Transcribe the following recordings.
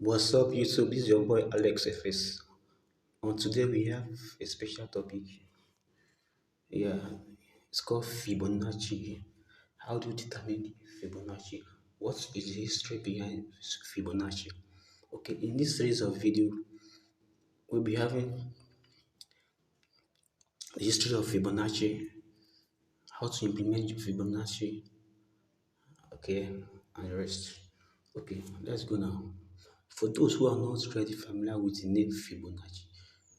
What's up, YouTube? This is your boy Alex FS. On today we have a special topic. Yeah, it's called Fibonacci. How do you determine Fibonacci? What is the history behind Fibonacci? Okay, in this series of video, we'll be having the history of Fibonacci, how to implement Fibonacci, okay, and the rest. Okay, let's go now. For those who are not really familiar with the name Fibonacci,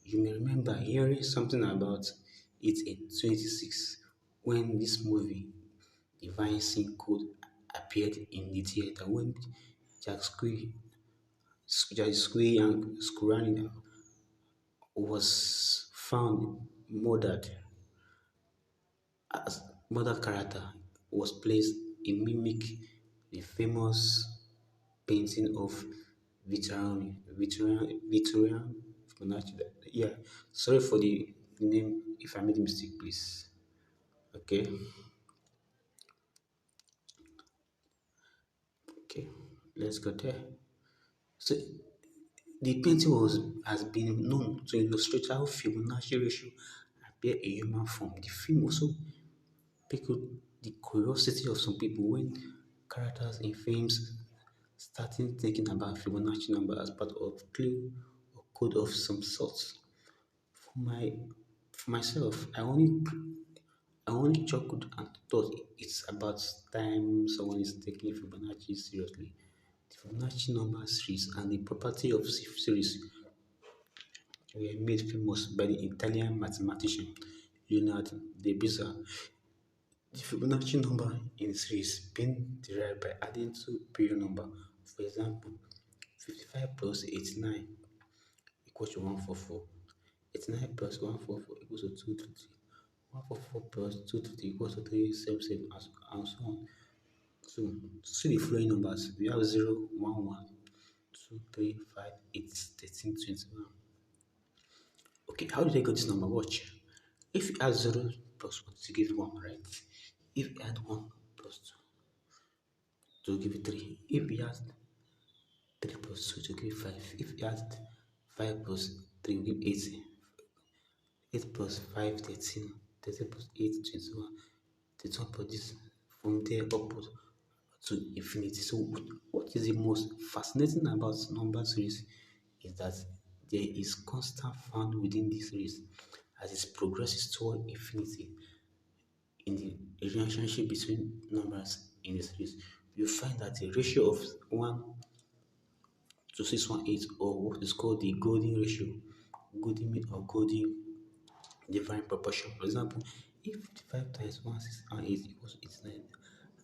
you may remember hearing something about it in 26 when this movie, Divine Sin Code, appeared in the theater when Jack Squee, and Skurani was found murdered as murdered character was placed in mimic the famous painting of Victorian Fibonacci. Yeah, sorry for the name if I made a mistake, please. Okay, okay, let's go there. So the painting has been known to illustrate how Fibonacci ratio appear in human form. The film also piqued the curiosity of some people when characters in films starting thinking about Fibonacci number as part of clue or code of some sort. For my for myself, I only chuckled and thought it's about time someone is taking Fibonacci seriously. The Fibonacci number series and the property of series were made famous by the Italian mathematician Leonardo de Pisa. The Fibonacci number in series being derived by adding two period number. For example, 55 plus 89 equals to 144. 89 plus 144 equals to 223. 144 plus 223 equals to 377 and so on. So, to see the following numbers, we have 0, 1, 1, 2, 3, 5, 8, 13, 21. Okay, how did I get this number? Watch. If you add 0 plus 1 to give 1, right? If you add 1 plus 2 to give you 3. If you add 3 plus 2 to give 5. If you add 5 plus 3 will give 8. 8 plus 5, 13. 13 plus 8, 21. 21 plus this. From there upward to infinity. So what is the most fascinating about number series is that there is constant found within this series as it progresses toward infinity. In the relationship between numbers in the series, you find that the ratio of 1 to 618, or what is called the golden ratio, golden mean or golden divine proportion. For example, if 55 times 1618 equals 89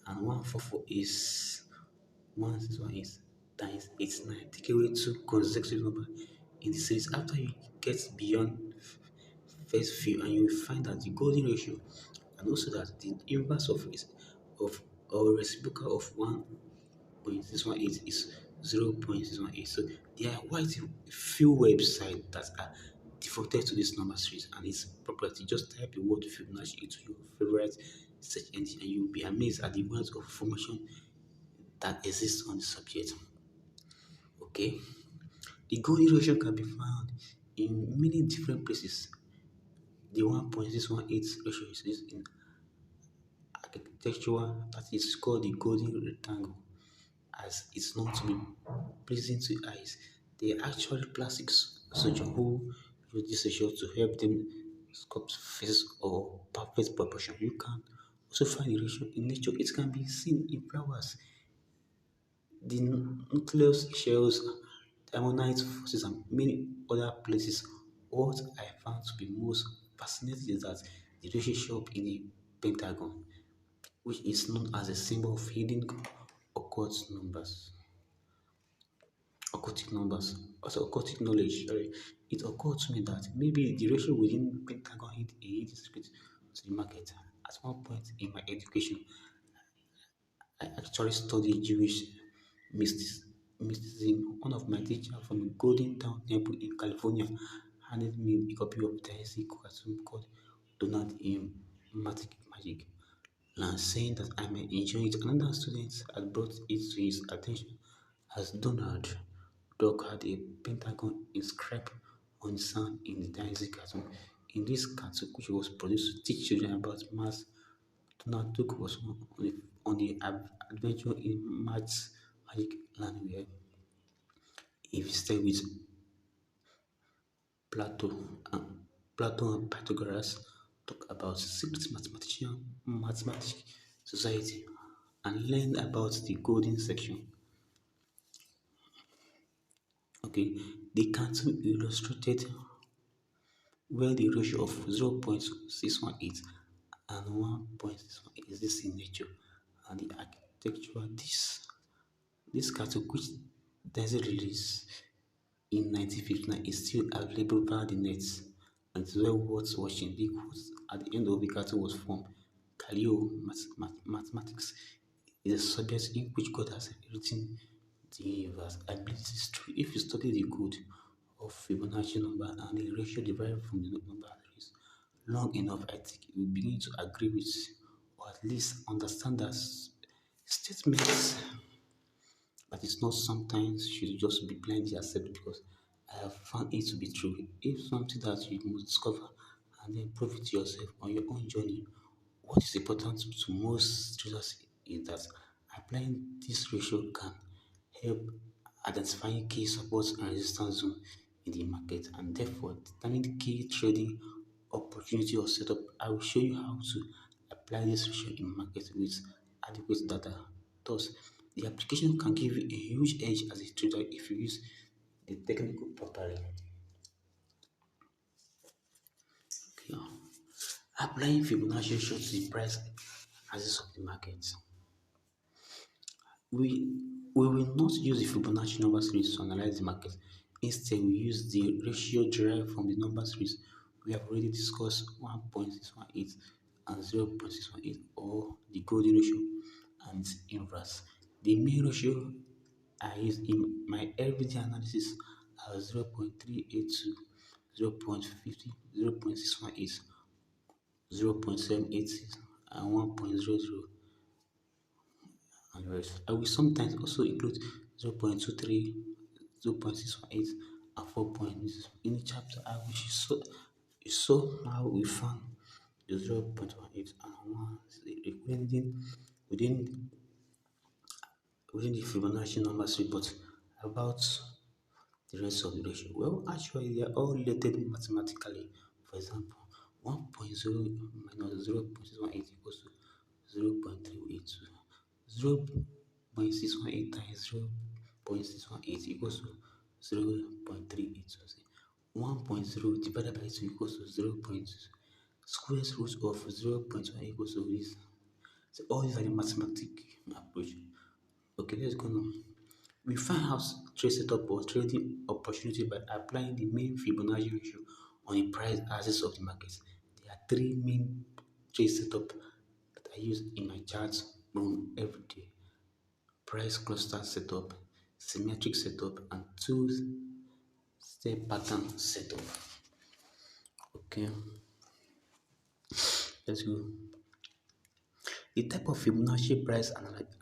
and 144 is 1618 times 89, take away two consecutive numbers in the series. After you get beyond first few, and you will find that the golden ratio and also that the inverse of or reciprocal of 1.618 is 0.618. So there are quite a few websites that are devoted to this number series and its property. Just type the word Fibonacci into your favorite search engine and you will be amazed at the amount of information that exists on the subject. Okay, the golden ratio can be found in many different places. The 1.618 ratio is used in architecture, that is called the golden rectangle, as it's known to be pleasing to eyes. They are actually plastic surgeons who use this ratio to help them sculpt face or perfect proportion. You can also find the ratio in nature. It can be seen in flowers, the nucleus shells, ammonite fossils, and many other places. What I found to be most fascinating is that the ratio show up in the pentagon, which is known as a symbol of hidden occult numbers, occultic numbers, also occultic knowledge. Sorry, it occurred to me that maybe the ratio within pentagon hid a hidden secret to the market. At one point in my education, I actually studied Jewish mysticism. One of my teachers from Golden Town Temple in California handed me a copy of the cartoon called Donald in Magic, and saying that I might enjoy it. Another student had brought it to his attention as Donald. dog had a pentagon inscribed on sand in the Disney cartoon. In this cartoon, which was produced to teach children about maths, Donald Duck was on the adventure in maths magic land where he visited with Plato and Plato and Pythagoras talk about secret mathematics society and learned about the golden section. Okay, the cartoon illustrated where the ratio of 0.618 and 1.618 exists in nature and the architecture. This cartoon, which Daisy released in 1959, is still available via the net and it's well worth watching. The quote at the end of the cartoon was from Galileo Mathematics is a subject in which God has written the universe. I believe this is true. If you study the code of Fibonacci number and the ratio derived from the number series long enough, I think you will begin to agree with or at least understand that statements that is not sometimes should just be blindly accepted because I have found it to be true. If something that you must discover and then prove it to yourself on your own journey, what is important to most traders is that applying this ratio can help identifying key support and resistance zone in the market and therefore determine key trading opportunity or setup. I will show you how to apply this ratio in market with adequate data. Thus, the application can give you a huge edge as a trader if you use the technical properly. Okay. Applying Fibonacci shows the price axis of the market. We we will not use the Fibonacci number series to analyze the market. Instead, we use the ratio derived from the number series we have already discussed 1.618 and 0.618 or the golden ratio and its inverse. The main ratio I use in my everyday analysis are 0.382, 0.50, 0.618, 0.786 and 1.00 and the rest. I will sometimes also include 0.23, 0.618 and 4 points. In the chapter I will show how we found the 0.18 and 1 within within the Fibonacci number series, but about the rest of the ratio. Well, actually, they are all related mathematically. For example, 1.0 minus 0.618 equals to 0.382. 0.618 times 0.618 equals to 0.382. 1.0 divided by 2 equals to 0.2. Square root of 0.1 equals to this. So all these are the mathematical approach. Okay, let's go now. We find out trade setup or trading opportunity by applying the main Fibonacci ratio on the price axis of the market. There are three main trade setup that I use in my charts run every day. Price cluster setup, symmetric setup, and two-step pattern setup. Okay, let's go. The type of Fibonacci price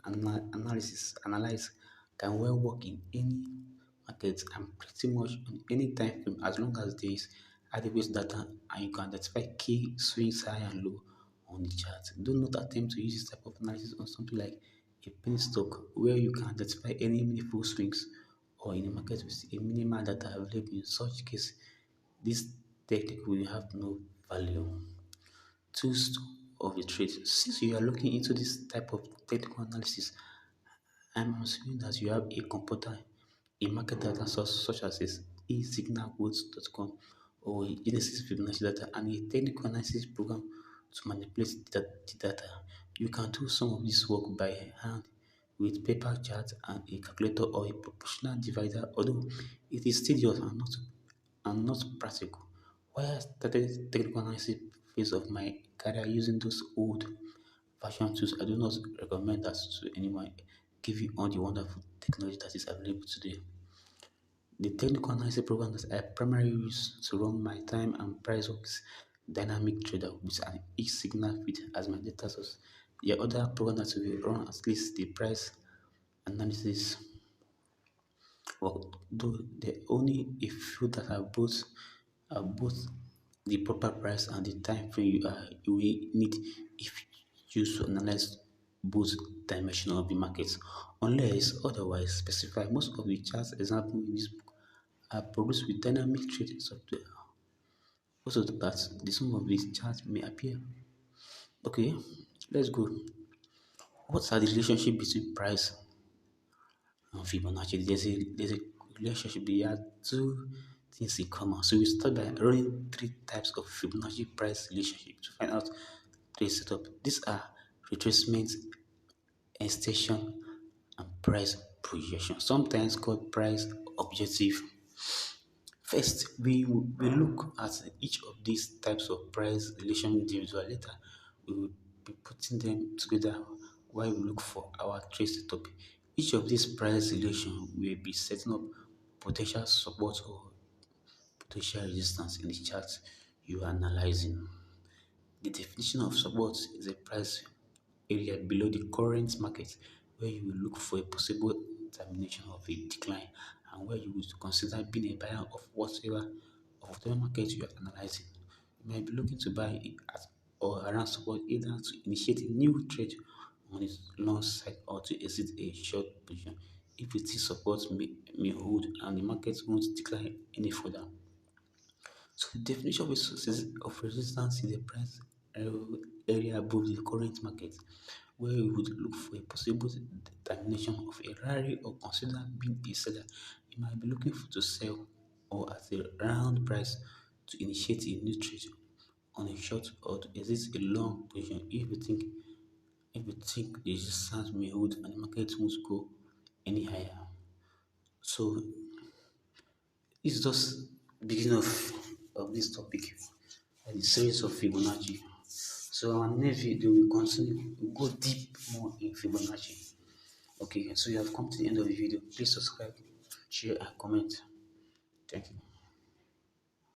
analysis analyze can well work in any market and pretty much on any time frame as long as there is adequate data and you can identify key swings high and low on the chart. Do not attempt to use this type of analysis on something like a penny stock where you can identify any meaningful swings or in a market with a minimal data available. In such case, this technique will have no value. Tools of the trade. Since you are looking into this type of technical analysis, I'm assuming that you have a computer, a market data source such as eSignalQuotes.com or a Genesis Fibonacci data and a technical analysis program to manipulate the data. You can do some of this work by hand with paper chart and a calculator or a proportional divider, although it is tedious and not practical. Why I started technical analysis phase of my career using those old version tools, I do not recommend that to anyone given all the wonderful technology that is available today. The technical analysis program that I primarily use to run my time and price works dynamic trader with an each signal feed as my data source. The other program that will run at least the price analysis Though there are only a few that are both the proper price and the time frame you will need if you choose to analyze both dimensions of the market. Unless otherwise specified, most of the charts example in this book are produced with dynamic trading software. Also, that the sum of these charts may appear. Okay, let's go. What are the relationship between price and Fibonacci? There's a relationship. There are two things in common. So we start by running three types of Fibonacci price relationship to find out the setup. These are retracement, extension, and price projection, sometimes called price objective. First, we look at each of these types of price relation individual. Later, we will be putting them together while we look for our trade setup. Each of these price relation will be setting up potential support or potential resistance in the chart you are analyzing. The definition of support is a price area below the current market where you will look for a possible termination of a decline and where you would consider being a buyer of whatever market you are analyzing. You might be looking to buy it at or around support either to initiate a new trade on its long side or to exit a short position if it is support may hold and the market won't decline any further. So the definition of a sources of resistance is a price area above the current market, where you would look for a possible termination of a rally or consider being a seller. You might be looking to sell or at a round price to initiate a new trade on a short or to exit a long position if you think the resistance may hold and the market won't go any higher. So this is just beginning of this topic, the series of Fibonacci. So our next video will continue, we'll go deep more in Fibonacci. Okay, so you have come to the end of the video. Please subscribe, share, and comment. Thank you.